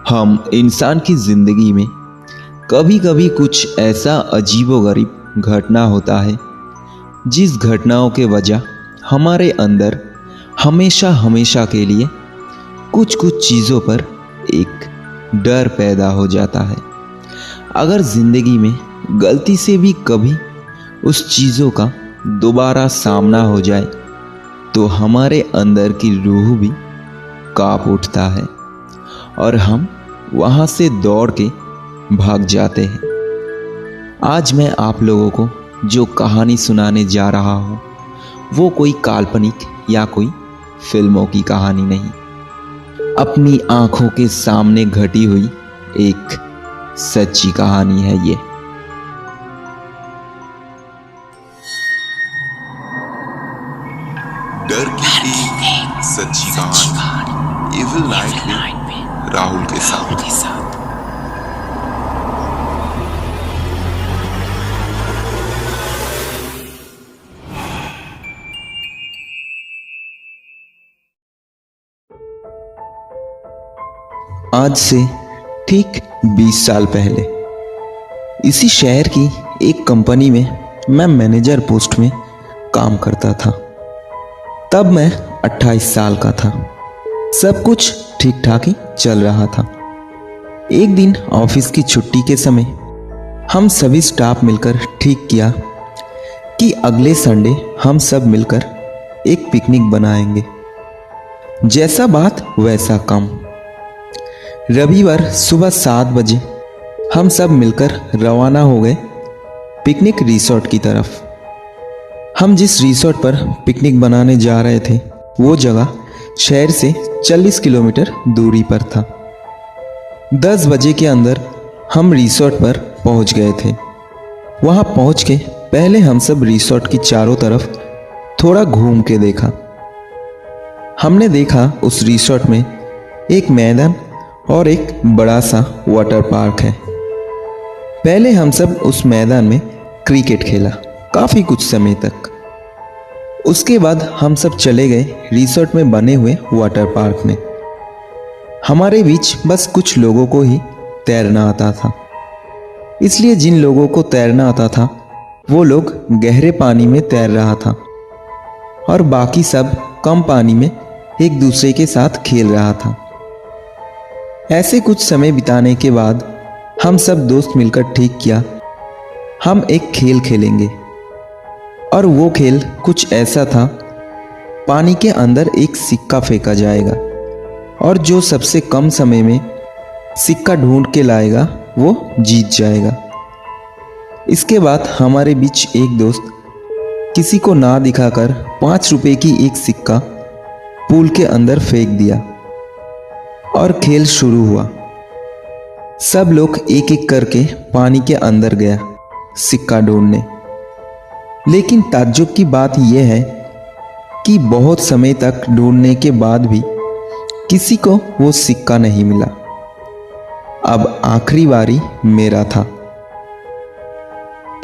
हम इंसान की ज़िंदगी में कभी कभी कुछ ऐसा अजीबोगरीब घटना होता है जिस घटनाओं के वजह हमारे अंदर हमेशा हमेशा के लिए कुछ कुछ चीज़ों पर एक डर पैदा हो जाता है। अगर ज़िंदगी में गलती से भी कभी उस चीज़ों का दोबारा सामना हो जाए तो हमारे अंदर की रूह भी कांप उठता है और हम वहाँ से दौड़ के भाग जाते हैं। आज मैं आप लोगों को जो कहानी सुनाने जा रहा हूँ वो कोई काल्पनिक या कोई फिल्मों की कहानी नहीं, अपनी आंखों के सामने घटी हुई एक सच्ची कहानी है ये। डर की एक सच्ची कहानी इविल नाइट में राहुल के साथ। आज से ठीक 20 साल पहले इसी शहर की एक कंपनी में मैं मैनेजर पोस्ट में काम करता था। तब मैं 28 साल का था। सब कुछ ठीक ठाक ही चल रहा था। एक दिन ऑफिस की छुट्टी के समय हम सभी स्टाफ मिलकर ठीक किया कि अगले संडे हम सब मिलकर एक पिकनिक बनाएंगे। जैसा बात वैसा काम। रविवार सुबह 7 बजे हम सब मिलकर रवाना हो गए पिकनिक रिसोर्ट की तरफ। हम जिस रिसोर्ट पर पिकनिक बनाने जा रहे थे वो जगह शहर से 40 किलोमीटर दूरी पर था। 10 बजे के अंदर हम रिसोर्ट पर पहुंच गए थे। वहां पहुंच के पहले हम सब रिसोर्ट की चारों तरफ थोड़ा घूम के देखा। हमने देखा उस रिसोर्ट में एक मैदान और एक बड़ा सा वाटर पार्क है। पहले हम सब उस मैदान में क्रिकेट खेला काफ़ी कुछ समय तक। उसके बाद हम सब चले गए रिसोर्ट में बने हुए वाटर पार्क में। हमारे बीच बस कुछ लोगों को ही तैरना आता था, इसलिए जिन लोगों को तैरना आता था वो लोग गहरे पानी में तैर रहा था और बाकी सब कम पानी में एक दूसरे के साथ खेल रहा था। ऐसे कुछ समय बिताने के बाद हम सब दोस्त मिलकर ठीक किया हम एक खेल खेलेंगे। और वो खेल कुछ ऐसा था, पानी के अंदर एक सिक्का फेंका जाएगा और जो सबसे कम समय में सिक्का ढूंढ के लाएगा वो जीत जाएगा। इसके बाद हमारे बीच एक दोस्त किसी को ना दिखाकर 5 रुपए की एक सिक्का पूल के अंदर फेंक दिया और खेल शुरू हुआ। सब लोग एक एक करके पानी के अंदर गया सिक्का ढूंढने। लेकिन ताज्जुब की बात यह है कि बहुत समय तक ढूंढने के बाद भी किसी को वो सिक्का नहीं मिला। अब आखिरी बारी मेरा था।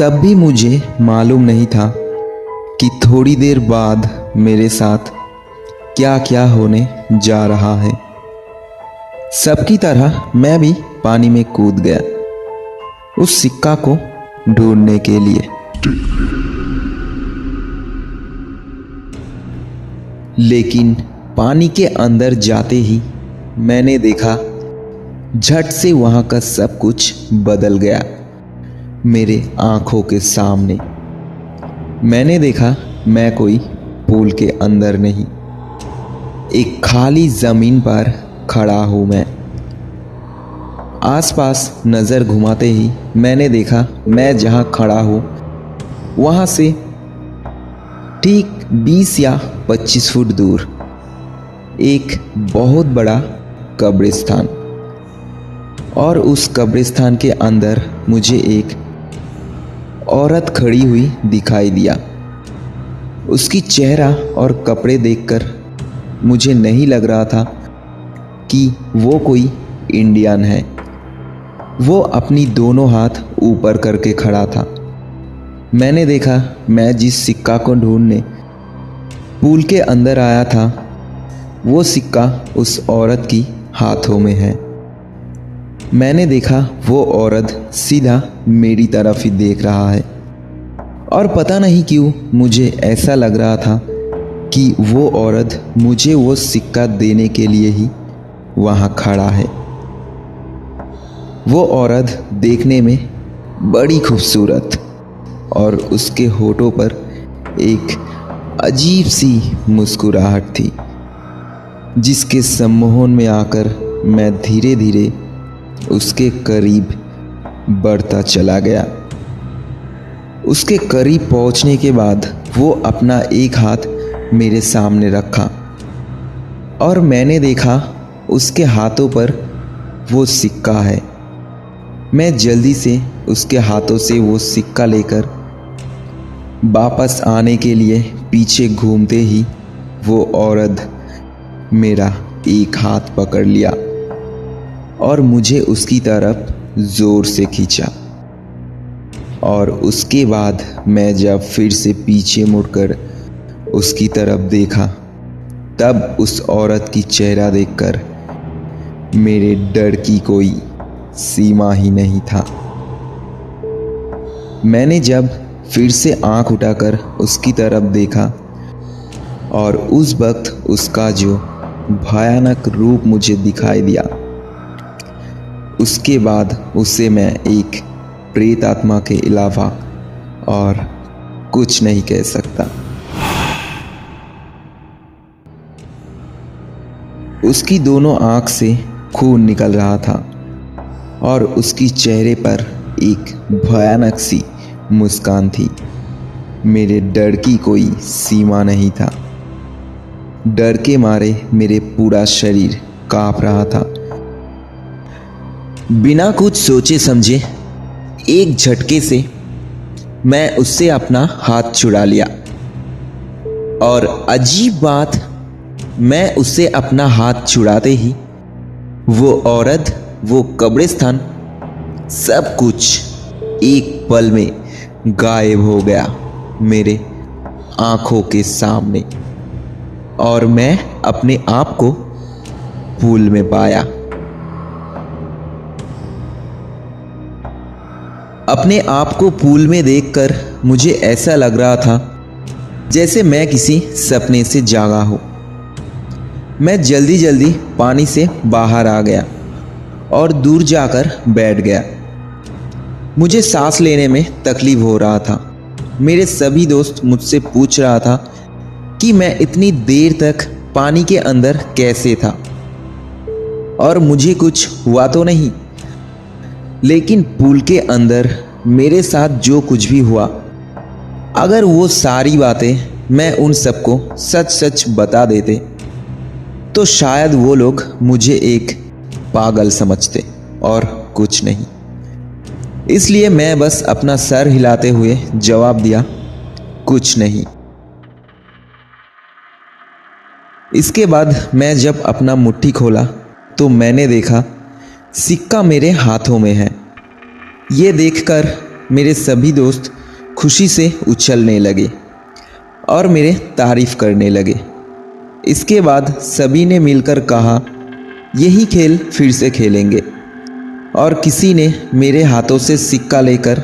तब भी मुझे मालूम नहीं था कि थोड़ी देर बाद मेरे साथ क्या क्या होने जा रहा है। सबकी तरह मैं भी पानी में कूद गया उस सिक्का को ढूंढने के लिए। लेकिन पानी के अंदर जाते ही मैंने देखा झट से वहां का सब कुछ बदल गया मेरे आंखों के सामने। मैंने देखा मैं कोई पूल के अंदर नहीं, एक खाली जमीन पर खड़ा हूं मैं। आसपास नज़र घुमाते ही मैंने देखा मैं जहां खड़ा हूं वहां से ठीक 20 या 25 फुट दूर एक बहुत बड़ा कब्रिस्तान, और उस कब्रिस्तान के अंदर मुझे एक औरत खड़ी हुई दिखाई दिया। उसकी चेहरा और कपड़े देखकर मुझे नहीं लग रहा था कि वो कोई इंडियन है। वो अपनी दोनों हाथ ऊपर करके खड़ा था। मैंने देखा मैं जिस सिक्का को ढूंढने पूल के अंदर आया था वो सिक्का उस औरत की हाथों में है। मैंने देखा वो औरत सीधा मेरी तरफ ही देख रहा है और पता नहीं क्यों मुझे ऐसा लग रहा था कि वो औरत मुझे वो सिक्का देने के लिए ही वहाँ खड़ा है। वो औरत देखने में बड़ी खूबसूरत और उसके होठों पर एक अजीब सी मुस्कुराहट थी, जिसके सम्मोहन में आकर मैं धीरे धीरे उसके करीब बढ़ता चला गया। उसके करीब पहुंचने के बाद वो अपना एक हाथ मेरे सामने रखा और मैंने देखा उसके हाथों पर वो सिक्का है। मैं जल्दी से उसके हाथों से वो सिक्का लेकर वापस आने के लिए पीछे घूमते ही वो औरत मेरा एक हाथ पकड़ लिया और मुझे उसकी तरफ जोर से खींचा। और उसके बाद मैं जब फिर से पीछे मुड़कर उसकी तरफ देखा, तब उस औरत की चेहरा देखकर मेरे डर की कोई सीमा ही नहीं था। मैंने जब फिर से आंख उठाकर उसकी तरफ देखा और उस वक्त उसका जो भयानक रूप मुझे दिखाई दिया, उसके बाद उसे मैं एक प्रेत आत्मा के अलावा और कुछ नहीं कह सकता। उसकी दोनों आंख से खून निकल रहा था और उसकी चेहरे पर एक भयानक सी मुस्कान थी। मेरे डर की कोई सीमा नहीं था। डर के मारे मेरे पूरा शरीर कांप रहा था। बिना कुछ सोचे समझे एक झटके से मैं उससे अपना हाथ छुड़ा लिया और अजीब बात, मैं उससे अपना हाथ छुड़ाते ही वो औरत, वो कब्रिस्तान, सब कुछ एक पल में गायब हो गया मेरे आंखों के सामने और मैं अपने आप को पूल में पाया। अपने आप को पूल में देखकर मुझे ऐसा लग रहा था जैसे मैं किसी सपने से जागा हूँ। मैं जल्दी जल्दी पानी से बाहर आ गया और दूर जाकर बैठ गया। मुझे सांस लेने में तकलीफ हो रहा था। मेरे सभी दोस्त मुझसे पूछ रहा था कि मैं इतनी देर तक पानी के अंदर कैसे था और मुझे कुछ हुआ तो नहीं। लेकिन पूल के अंदर मेरे साथ जो कुछ भी हुआ, अगर वो सारी बातें मैं उन सबको सच सच बता देते तो शायद वो लोग मुझे एक पागल समझते और कुछ नहीं। इसलिए मैं बस अपना सर हिलाते हुए जवाब दिया, कुछ नहीं। इसके बाद मैं जब अपना मुट्ठी खोला तो मैंने देखा सिक्का मेरे हाथों में है। ये देखकर मेरे सभी दोस्त खुशी से उछलने लगे और मेरे तारीफ करने लगे। इसके बाद सभी ने मिलकर कहा, यही खेल फिर से खेलेंगे। और किसी ने मेरे हाथों से सिक्का लेकर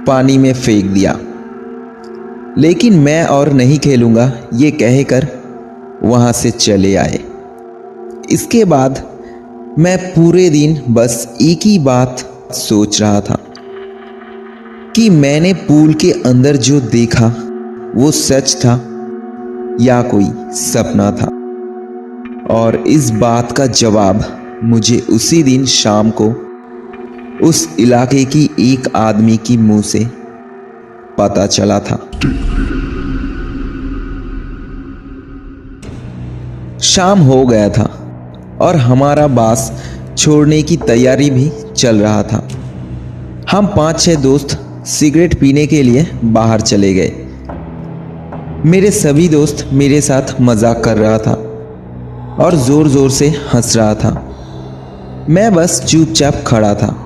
पानी में फेंक दिया। लेकिन मैं और नहीं खेलूँगा ये कहकर वहाँ से चले आए। इसके बाद मैं पूरे दिन बस एक ही बात सोच रहा था कि मैंने पूल के अंदर जो देखा वो सच था या कोई सपना था। और इस बात का जवाब मुझे उसी दिन शाम को उस इलाके की एक आदमी की मुंह से पता चला था। शाम हो गया था और हमारा बास छोड़ने की तैयारी भी चल रहा था। हम 5-6 दोस्त सिगरेट पीने के लिए बाहर चले गए। मेरे सभी दोस्त मेरे साथ मजाक कर रहा था और जोर जोर से हंस रहा था। मैं बस चुपचाप खड़ा था।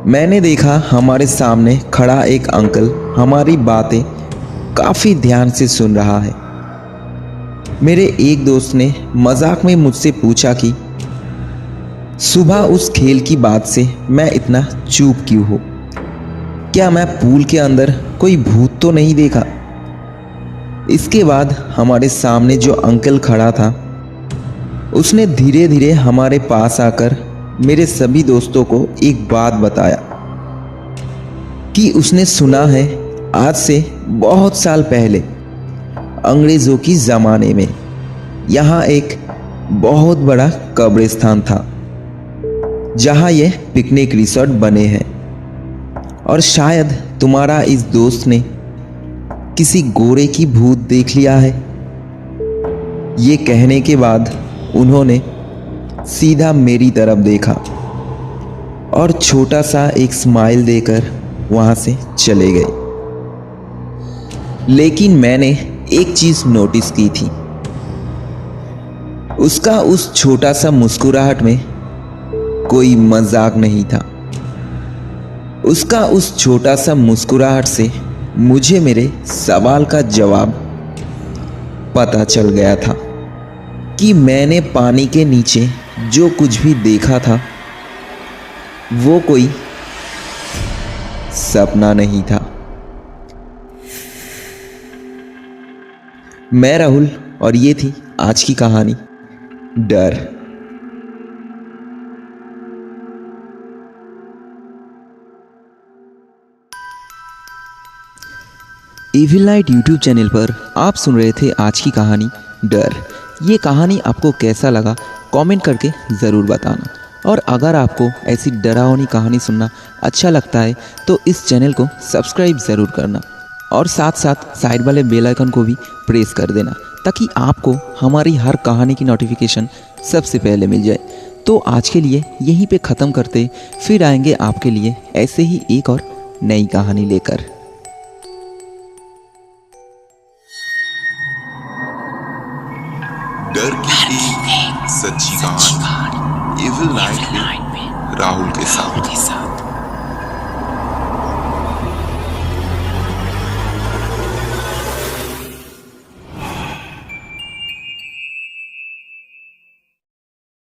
मैंने देखा हमारे सामने खड़ा एक अंकल हमारी बातें काफी ध्यान से सुन रहा है। मेरे एक दोस्त ने मजाक में मुझसे पूछा कि सुबह उस खेल की बात से मैं इतना चुप क्यों हूँ? क्या मैं पूल के अंदर कोई भूत तो नहीं देखा? इसके बाद हमारे सामने जो अंकल खड़ा था उसने धीरे धीरे हमारे पास आकर मेरे सभी दोस्तों को एक बात बताया कि उसने सुना है आज से बहुत साल पहले अंग्रेज़ों की ज़माने में यहाँ एक बहुत बड़ा कब्रिस्तान था जहाँ ये पिकनिक रिसोर्ट बने हैं और शायद तुम्हारा इस दोस्त ने किसी गोरे की भूत देख लिया है। ये कहने के बाद उन्होंने सीधा मेरी तरफ देखा और छोटा सा एक स्माइल देकर वहाँ से चले गए। लेकिन मैंने एक चीज़ नोटिस की थी, उसका उस छोटा सा मुस्कुराहट में कोई मजाक नहीं था। उसका उस छोटा सा मुस्कुराहट से मुझे मेरे सवाल का जवाब पता चल गया था कि मैंने पानी के नीचे जो कुछ भी देखा था वो कोई सपना नहीं था। मैं राहुल और ये थी आज की कहानी डर। इविल नाइट यूट्यूब चैनल पर आप सुन रहे थे आज की कहानी डर। ये कहानी आपको कैसा लगा कमेंट करके ज़रूर बताना, और अगर आपको ऐसी डरावनी कहानी सुनना अच्छा लगता है तो इस चैनल को सब्सक्राइब ज़रूर करना और साथ साथ साइड वाले बेल आइकन को भी प्रेस कर देना ताकि आपको हमारी हर कहानी की नोटिफिकेशन सबसे पहले मिल जाए। तो आज के लिए यहीं पे ख़त्म करते, फिर आएंगे आपके लिए ऐसे ही एक और नई कहानी लेकर। डर की एक सच्ची कहानी इविल नाइट में राहुल के साथ।